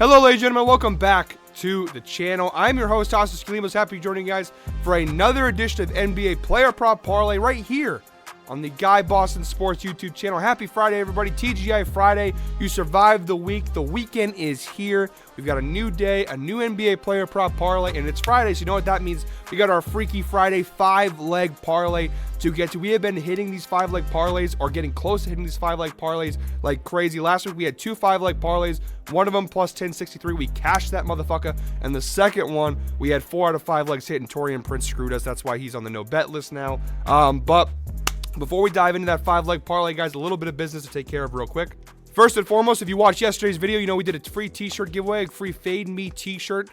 Hello, ladies and gentlemen. Welcome back to the channel. I'm your host, Tassos Kalimos. Happy joining you guys for another edition of NBA Player Prop Parlay right here on the Guy Boston Sports YouTube channel. Happy Friday, everybody. TGI Friday. You survived the week. The weekend is here. We've got a new day, a new NBA Player Prop Parlay, and it's Friday, so you know what that means. We got our Freaky Friday 5-leg parlay to get to. We have been hitting these 5-leg parlays or getting close to hitting these 5-leg parlays like crazy. Last week, we had two 5-leg parlays. One of them plus 1063. We cashed that motherfucker. And the second one, we had 4 out of 5 legs hit, and Torian Prince screwed us. That's why he's on the no bet list now. But before we dive into that 5-leg parlay, guys, a little bit of business to take care of real quick. First and foremost, if you watched yesterday's video, you know we did a free t-shirt giveaway, a free Fade Me t-shirt.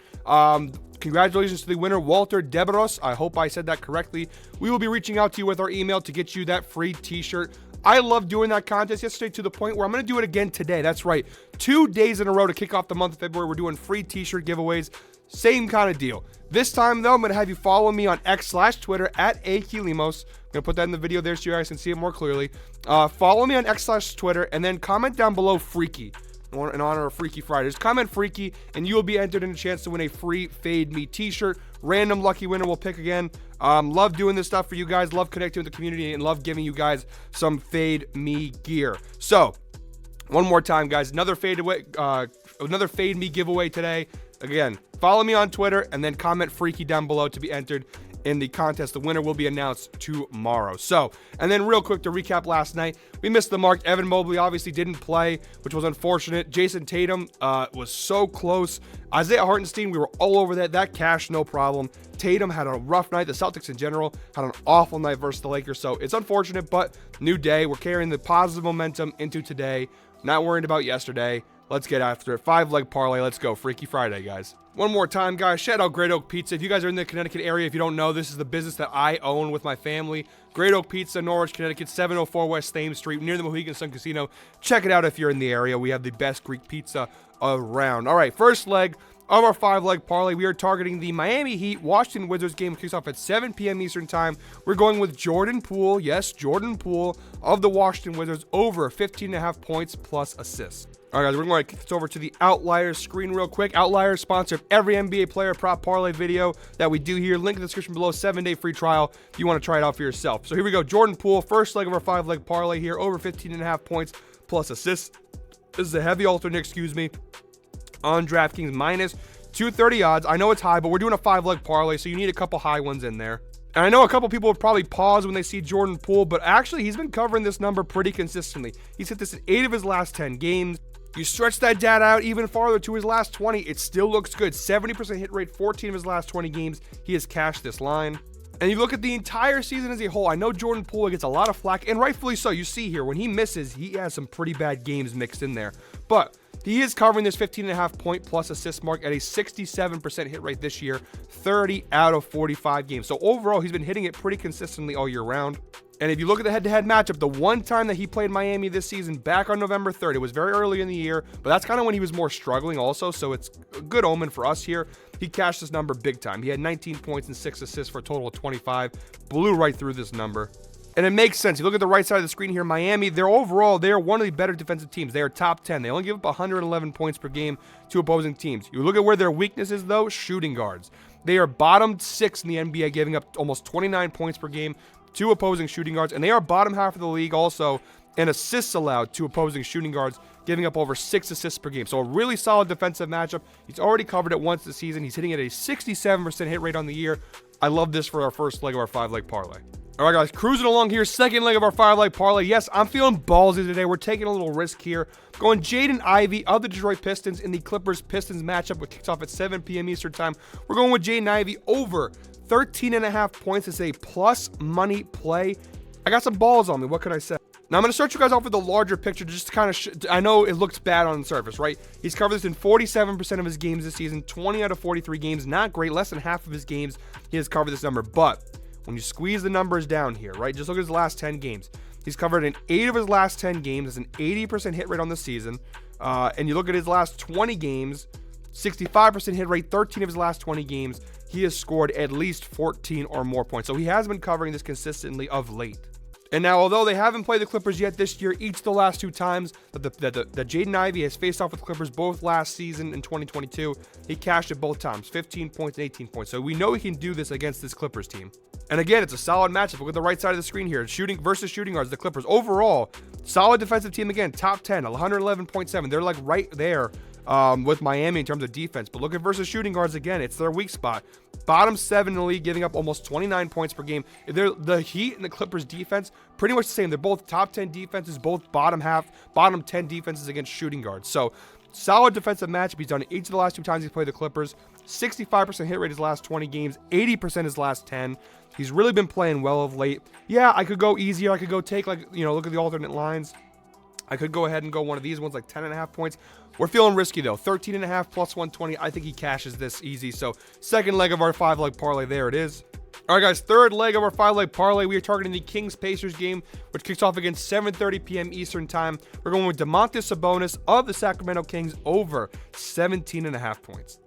Congratulations to the winner, Walter Deberos. I hope I said that correctly. We will be reaching out to you with our email to get you that free t-shirt. I love doing that contest yesterday to the point where I'm going to do it again today. That's right. 2 days in a row to kick off the month of February. We're doing free t-shirt giveaways. Same kind of deal. This time, though, I'm going to have you follow me on X/Twitter at @AKilimos. I'm going to put that in the video there so you guys can see it more clearly. Follow me on X/Twitter and then comment down below Freaky in honor of Freaky Friday. Just comment Freaky and you will be entered in a chance to win a free Fade Me t-shirt. Random lucky winner we'll pick again. Love doing this stuff for you guys. Love connecting with the community and love giving you guys some Fade Me gear. So, one more time, guys. Another Fade Me giveaway today. Again, follow me on Twitter and then comment Freaky down below to be entered in the contest. The winner will be announced tomorrow. So, and then real quick to recap last night, we missed the mark. Evan Mobley obviously didn't play, which was unfortunate. Jason Tatum was so close. Isaiah Hartenstein, we were all over that. That cashed, no problem. Tatum had a rough night. The Celtics in general had an awful night versus the Lakers. So it's unfortunate, but new day. We're carrying the positive momentum into today. Not worried about yesterday. Let's get after it. 5-leg parlay. Let's go. Freaky Friday, guys. One more time, guys. Shout out Great Oak Pizza. If you guys are in the Connecticut area, if you don't know, this is the business that I own with my family. Great Oak Pizza, Norwich, Connecticut, 704 West Thames Street, near the Mohegan Sun Casino. Check it out if you're in the area. We have the best Greek pizza around. All right, first leg of our 5-leg parlay. We are targeting the Miami Heat Washington Wizards game. Kicks off at 7 p.m. Eastern time. We're going with Jordan Poole. Yes, Jordan Poole of the Washington Wizards over 15.5 points plus assists. All right, guys, we're going to kick this over to the Outliers screen real quick. Outliers, sponsor of every NBA Player Prop Parlay video that we do here. Link in the description below. 7-day free trial if you want to try it out for yourself. So here we go. Jordan Poole, first leg of our 5-leg parlay here. Over 15.5 points plus assists. This is a heavy alternate, excuse me, on DraftKings minus 230 odds. I know it's high, but we're doing a 5-leg parlay, so you need a couple high ones in there. And I know a couple people would probably pause when they see Jordan Poole, but actually he's been covering this number pretty consistently. He's hit this in 8 of his last 10 games. You stretch that data out even farther to his last 20, it still looks good. 70% hit rate, 14 of his last 20 games. He has cashed this line. And you look at the entire season as a whole, I know Jordan Poole gets a lot of flack, and rightfully so. You see here, when he misses, he has some pretty bad games mixed in there. But he is covering this 15.5 point plus assist mark at a 67% hit rate this year, 30 out of 45 games. So overall, he's been hitting it pretty consistently all year round. And if you look at the head-to-head matchup, the one time that he played Miami this season, back on November 3rd, it was very early in the year, but that's kind of when he was more struggling also, so it's a good omen for us here. He cashed this number big time. He had 19 points and 6 assists for a total of 25. Blew right through this number. And it makes sense. You look at the right side of the screen here, Miami, they are one of the better defensive teams. They are top 10. They only give up 111 points per game to opposing teams. You look at where their weakness is, though, shooting guards. They are bottom 6 in the NBA, giving up almost 29 points per game to opposing shooting guards, and they are bottom half of the league also in assists allowed to opposing shooting guards, giving up over 6 assists per game. So a really solid defensive matchup. He's already covered it once this season. He's hitting at a 67% hit rate on the year. I love this for our first leg of our 5-leg parlay. All right, guys, cruising along here. Second leg of our 5-leg parlay. Yes, I'm feeling ballsy today. We're taking a little risk here. Going Jaden Ivey of the Detroit Pistons in the Clippers-Pistons matchup, which kicks off at 7 p.m. Eastern time. We're going with Jaden Ivey over 13.5 points as a plus money play. I got some balls on me. What can I say? Now, I'm going to start you guys off with the larger picture just to kind of I know it looks bad on the surface, right? He's covered this in 47% of his games this season, 20 out of 43 games. Not great. Less than half of his games he has covered this number. But when you squeeze the numbers down here, right? Just look at his last 10 games. He's covered in 8 of his last 10 games. That's an 80% hit rate on the season. And you look at his last 20 games, 65% hit rate, 13 of his last 20 games. He has scored at least 14 or more points. So he has been covering this consistently of late. And now, although they haven't played the Clippers yet this year, each of the last 2 times that Jaden Ivey has faced off with the Clippers, both last season in 2022, he cashed it both times, 15 points and 18 points. So we know he can do this against this Clippers team. And again, it's a solid matchup. Look at the right side of the screen here. Shooting versus shooting guards, the Clippers. Overall, solid defensive team again, top 10, 111.7. They're like right there with Miami in terms of defense. But look at versus shooting guards again. It's their weak spot. Bottom 7 in the league, giving up almost 29 points per game. The Heat and the Clippers defense, pretty much the same. They're both top 10 defenses, both bottom 10 defenses against shooting guards. So solid defensive matchup. He's done it each of the last 2 times he's played the Clippers. 65% hit rate his last 20 games, 80% his last 10. He's really been playing well of late. Yeah, I could go easier. I could go take, like, look at the alternate lines. I could go ahead and go one of these ones, like 10.5 points. We're feeling risky, though. 13.5 plus 120. I think he cashes this easy. So second leg of our 5-leg parlay, there it is. All right, guys, third leg of our 5-leg parlay. We are targeting the Kings-Pacers game, which kicks off against 7:30 p.m. Eastern time. We're going with Domantas Sabonis of the Sacramento Kings over 17.5 points.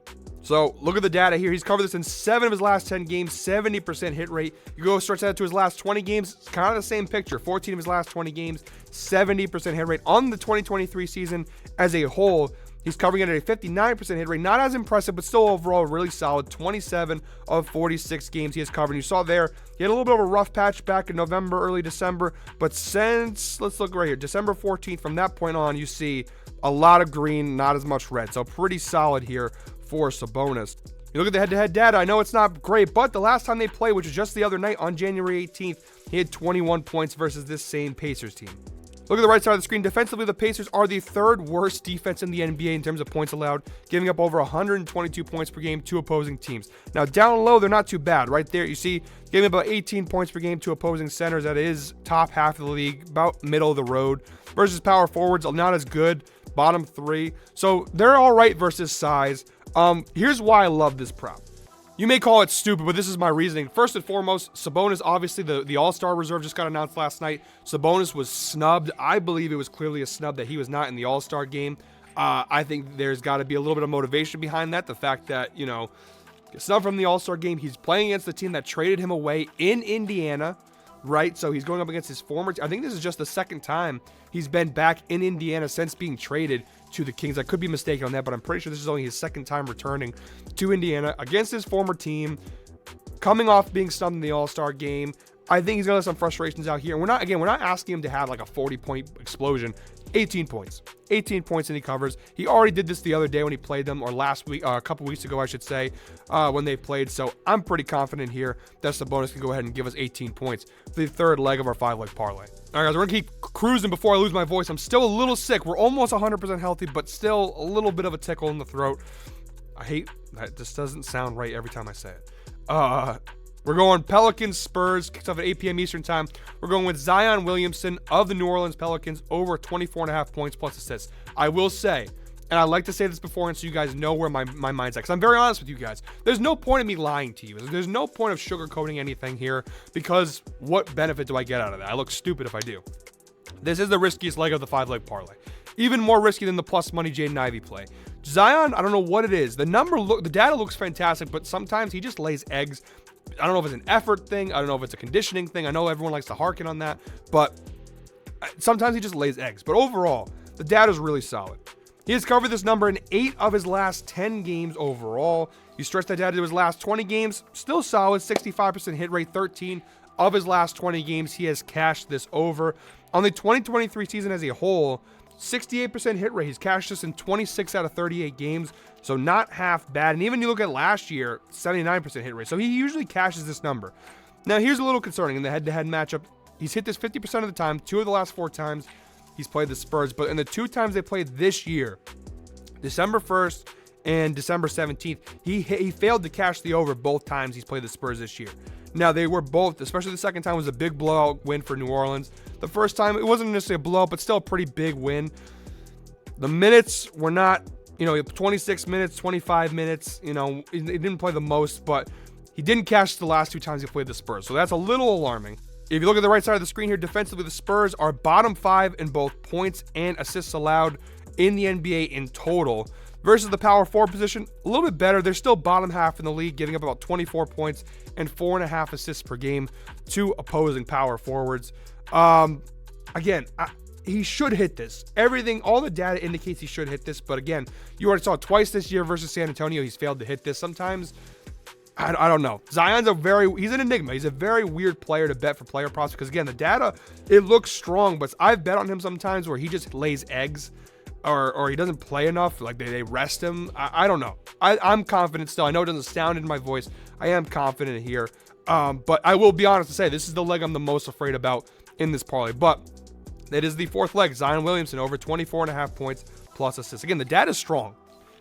So look at the data here. He's covered this in 7 of his last 10 games, 70% hit rate. You go stretch that to his last 20 games, it's kind of the same picture. 14 of his last 20 games, 70% hit rate. On the 2023 season as a whole, he's covering it at a 59% hit rate. Not as impressive, but still overall really solid. 27 of 46 games he has covered. You saw there, he had a little bit of a rough patch back in November, early December. But since, let's look right here, December 14th, from that point on, you see a lot of green, not as much red. So pretty solid here for Sabonis. You look at the head-to-head data, I know it's not great, but the last time they played, which was just the other night on January 18th, he had 21 points versus this same Pacers team. Look at the right side of the screen. Defensively, the Pacers are the 3rd worst defense in the NBA in terms of points allowed, giving up over 122 points per game to opposing teams. Now, down low, they're not too bad. Right there, you see, giving about 18 points per game to opposing centers. That is top half of the league, about middle of the road. Versus power forwards, not as good, bottom 3. So they're all right versus size. Here's why I love this prop. You may call it stupid, but this is my reasoning. First and foremost, Sabonis, obviously the All-Star reserve just got announced last night. Sabonis was snubbed. I believe it was clearly a snub that he was not in the All-Star game. I think there's got to be a little bit of motivation behind that. The fact that, snubbed from the All-Star game. He's playing against the team that traded him away in Indiana, right? So he's going up against his former team. I think this is just the second time he's been back in Indiana since being traded to the Kings. I could be mistaken on that, but I'm pretty sure this is only his second time returning to Indiana against his former team, coming off being snubbed in the All-Star game. I think he's going to have some frustrations out here. And we're not asking him to have like a 40-point explosion. 18 points and he covers. He already did this the other day when he played them, or last week, a couple weeks ago, I should say, when they played. So I'm pretty confident here that Sabonis can go ahead and give us 18 points for the third leg of our 5-leg parlay. All right, guys, we're gonna keep cruising before I lose my voice. I'm still a little sick. We're almost 100% healthy, but still a little bit of a tickle in the throat. I hate that. This doesn't sound right every time I say it. We're going Pelicans Spurs, kicks off at 8 p.m. Eastern time. We're going with Zion Williamson of the New Orleans Pelicans over 24.5 points plus assists. I will say, and I like to say this beforehand so you guys know where my mind's at, because I'm very honest with you guys. There's no point in me lying to you. There's no point of sugarcoating anything here, because what benefit do I get out of that? I look stupid if I do. This is the riskiest leg of the 5-leg parlay. Even more risky than the plus money Jaden Ivey play. Zion, I don't know what it is. The data looks fantastic, but sometimes he just lays eggs. I don't know if it's an effort thing. I don't know if it's a conditioning thing. I know everyone likes to harken on that, but sometimes he just lays eggs. But overall, the data is really solid. He has covered this number in 8 of his last 10 games overall. You stretch that data to his last 20 games, still solid, 65% hit rate. 13 of his last 20 games, he has cashed this over. On the 2023 season as a whole, 68% hit rate. He's cashed this in 26 out of 38 games, so not half bad. And even you look at last year, 79% hit rate. So he usually cashes this number. Now, here's a little concerning in the head-to-head matchup. He's hit this 50% of the time. 2 of the last 4 times he's played the Spurs. But in the 2 times they played this year, December 1st and December 17th, he failed to cash the over both times he's played the Spurs this year. Now, they were both, especially the second time, was a big blowout win for New Orleans. The first time, it wasn't necessarily a blowout, but still a pretty big win. The minutes were not, 26 minutes, 25 minutes. He didn't play the most, but he didn't cash the last 2 times he played the Spurs. So that's a little alarming. If you look at the right side of the screen here, defensively, the Spurs are bottom 5 in both points and assists allowed in the NBA in total. Versus the power forward position, a little bit better. They're still bottom half in the league, giving up about 24 points and 4.5 assists per game to opposing power forwards. Again, he should hit this. All the data indicates he should hit this. But again, you already saw it twice this year versus San Antonio. He's failed to hit this. Sometimes, I don't know. Zion's he's an enigma. He's a very weird player to bet for player props because, again, the data, it looks strong. But I've bet on him sometimes where he just lays eggs or he doesn't play enough. Like they rest him. I don't know. I'm confident still. I know it doesn't sound in my voice. I am confident here. But I will be honest to say this is the leg I'm the most afraid about in this parlay. But that is the fourth leg. Zion Williamson over 24.5 points plus assists. Again, the data is strong.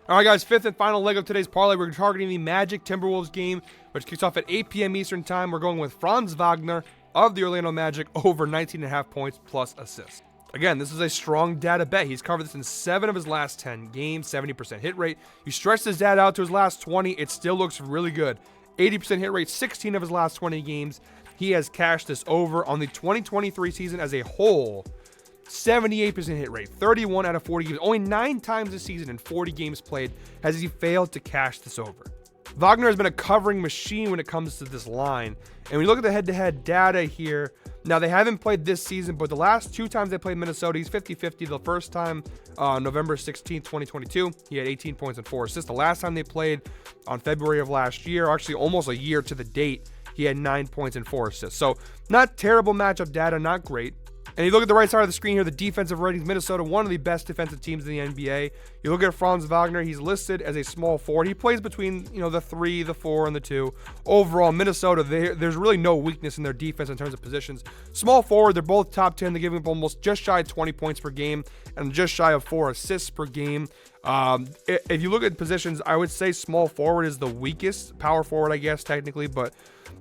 All right, guys, fifth and final leg of today's parlay. We're targeting the Magic Timberwolves game, which kicks off at 8 p.m. Eastern time. We're going with Franz Wagner of the Orlando Magic over 19.5 points plus assists. Again, this is a strong data bet. He's covered this in 7 of his last 10 games, 70% hit rate. You stretch this data out to his last 20, it still looks really good. 80% hit rate, 16 of his last 20 games. He has cashed this over on the 2023 season as a whole. 78% hit rate, 31 out of 40 games. Only 9 times this season in 40 games played has he failed to cash this over. Wagner has been a covering machine when it comes to this line. And when you look at the head-to-head data here, now they haven't played this season, but the last 2 times they played Minnesota, he's 50-50. The first time, November 16, 2022, he had 18 points and 4 assists. The last time they played on February of last year, actually almost a year to the date, he had 9 points and 4 assists. So not terrible matchup data, not great. And you look at the right side of the screen here, the defensive ratings, Minnesota, one of the best defensive teams in the NBA. You look at Franz Wagner, he's listed as a small forward. He plays between, the 3, the 4, and the 2. Overall, Minnesota, there's really no weakness in their defense in terms of positions. Small forward, they're both top 10. They're giving up almost just shy of 20 points per game and just shy of 4 assists per game. If you look at positions, I would say small forward is the weakest. Power forward, I guess, technically, but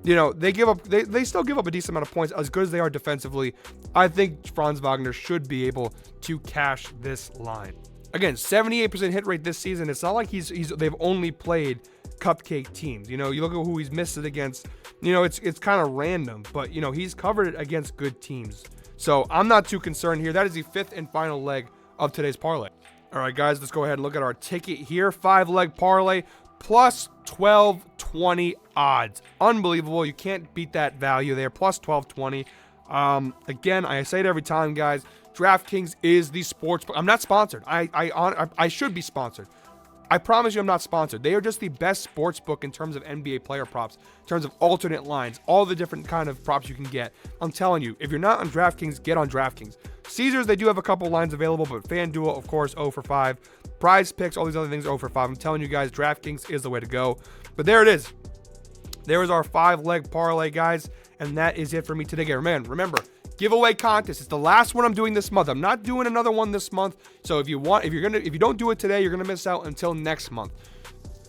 they still give up a decent amount of points as good as they are defensively. I think Franz Wagner should be able to cash this line. Again, 78% hit rate this season. It's not like they've only played cupcake teams. You look at who he's missed it against. It's kind of random, but he's covered it against good teams. So I'm not too concerned here. That is the fifth and final leg of today's parlay. All right, guys, let's go ahead and look at our ticket here. 5-leg parlay plus 1220 odds. Unbelievable. You can't beat that value there. Plus 1220. Again, I say it every time, guys. DraftKings is the sports book. I'm not sponsored. I should be sponsored. I promise you I'm not sponsored. They are just the best sports book in terms of NBA player props, in terms of alternate lines, all the different kind of props you can get. I'm telling you, if you're not on DraftKings, get on DraftKings. Caesars, they do have a couple lines available, but FanDuel, of course, 0 for 5. Prize Picks, all these other things, 0 for 5. I'm telling you guys, DraftKings is the way to go. But there it is. There is our 5-leg parlay, guys, and that is it for me today. Man, remember, giveaway contest. It's the last one I'm doing this month. I'm not doing another one this month. So if you don't do it today, you're gonna miss out until next month.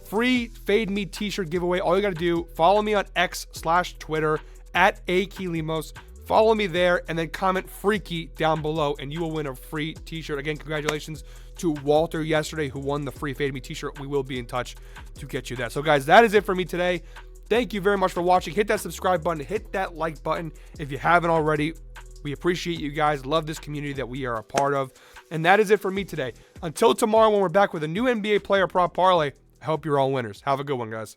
Free Fade Me t-shirt giveaway. All you gotta do, follow me on X/Twitter at @KeyLimos. Follow me there and then comment freaky down below and you will win a free t-shirt. Again, congratulations to Walter yesterday who won the free Fade Me t-shirt. We will be in touch to get you that. So guys, that is it for me today. Thank you very much for watching. Hit that subscribe button, hit that like button if you haven't already. We appreciate you guys. Love this community that we are a part of. And that is it for me today. Until tomorrow when we're back with a new NBA Player Prop Parlay, I hope you're all winners. Have a good one, guys.